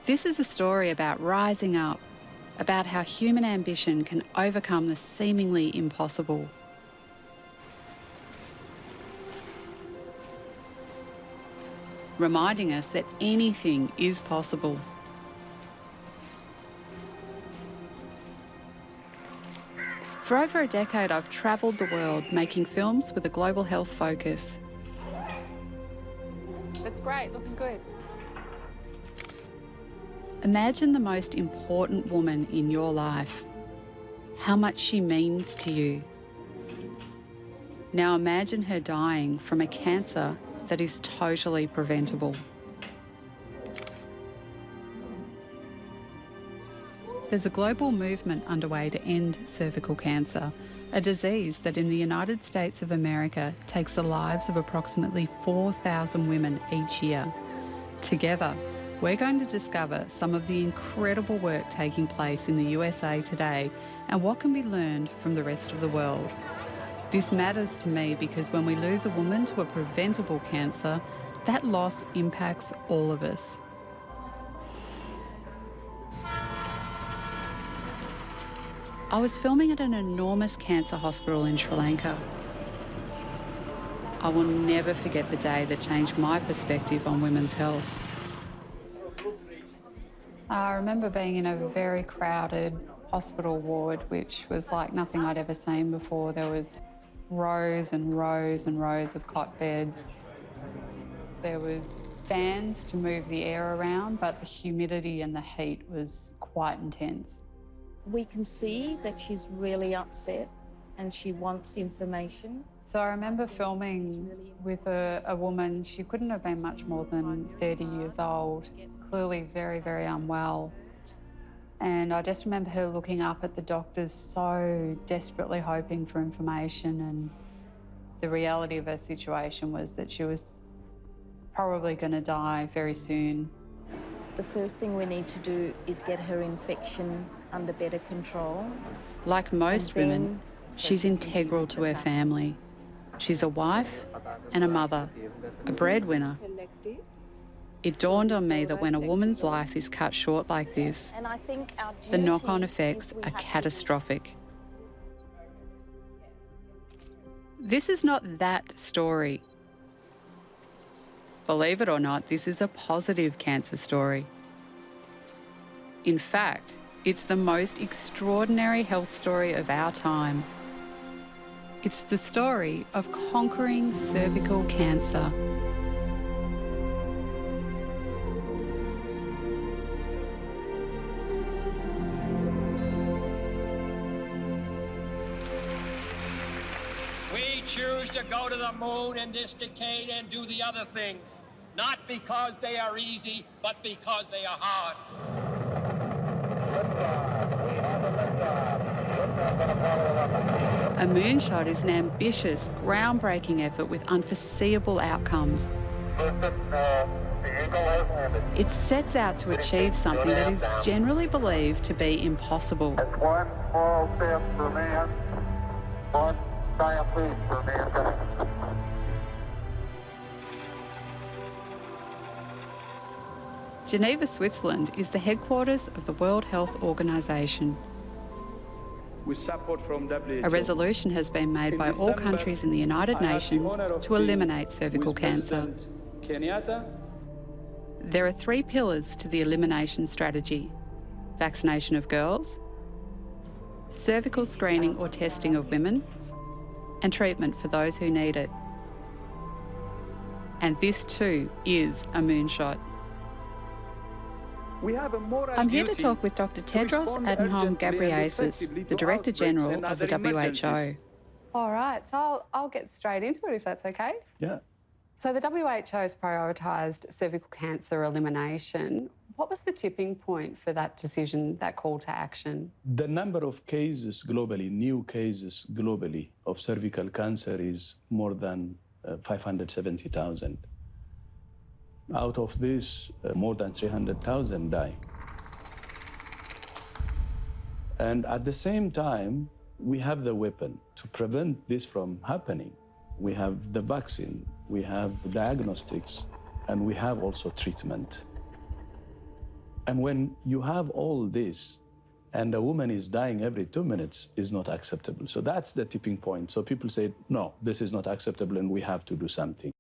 This is a story about rising up, about how human ambition can overcome the seemingly impossible. Reminding us that anything is possible. For over a decade, I've travelled the world making films with a global health focus. That's great, looking good. Imagine the most important woman in your life, how much she means to you. Now imagine her dying from a cancer that is totally preventable. There's a global movement underway to end cervical cancer, a disease that in the United States of America takes the lives of approximately 4,000 women each year. Together, we're going to discover some of the incredible work taking place in the USA today and what can be learned from the rest of the world. This matters to me because when we lose a woman to a preventable cancer, that loss impacts all of us. I was filming at an enormous cancer hospital in Sri Lanka. I will never forget the day that changed my perspective on women's health. I remember being in a very crowded hospital ward, which was like nothing I'd ever seen before. There was rows and rows and rows of cot beds. There was fans to move the air around, but the humidity and the heat was quite intense. We can see that she's really upset and she wants information. So I remember filming with a woman, she couldn't have been much more than 30 years old, clearly very, very unwell. And I just remember her looking up at the doctors so desperately hoping for information, and the reality of her situation was that she was probably going to die very soon. The first thing we need to do is get her infection under better control. Like most women, she's integral to her family. She's a wife and a mother, a breadwinner. It dawned on me that when a woman's life is cut short like this, And I think our the duty knock-on is effects we are have to- catastrophic. This is not that story. Believe it or not, this is a positive cancer story. In fact, it's the most extraordinary health story of our time. It's the story of conquering cervical cancer. We choose to go to the moon in this decade and do the other things, not because they are easy, but because they are hard. A moonshot is an ambitious, groundbreaking effort with unforeseeable outcomes. It sets out to achieve something that is generally believed to be impossible. That's one small step for man, one giant leap for mankind. Geneva, Switzerland is the headquarters of the World Health Organization. With support from WHO. A resolution has been made by all countries in the United Nations to eliminate cervical cancer. Kenyatta. There are 3 pillars to the elimination strategy: vaccination of girls, cervical screening or testing of women, and treatment for those who need it. And this too is a moonshot. We have a moral I'm here to duty talk with Dr. Tedros respond Adhanom urgently and Ghebreyesus, effectively the to Director outbreaks General and of the other WHO. emergencies. All right, so I'll get straight into it if that's okay. Yeah. So the WHO has prioritised cervical cancer elimination. What was the tipping point for that decision, that call to action? The number of cases globally, new cases globally of cervical cancer is more than 570,000. Out of this, more than 300,000 die. And at the same time, we have the weapon to prevent this from happening. We have the vaccine, we have diagnostics, and we have also treatment. And when you have all this, and a woman is dying every 2 minutes, is not acceptable. So that's the tipping point. So people say, no, this is not acceptable and we have to do something.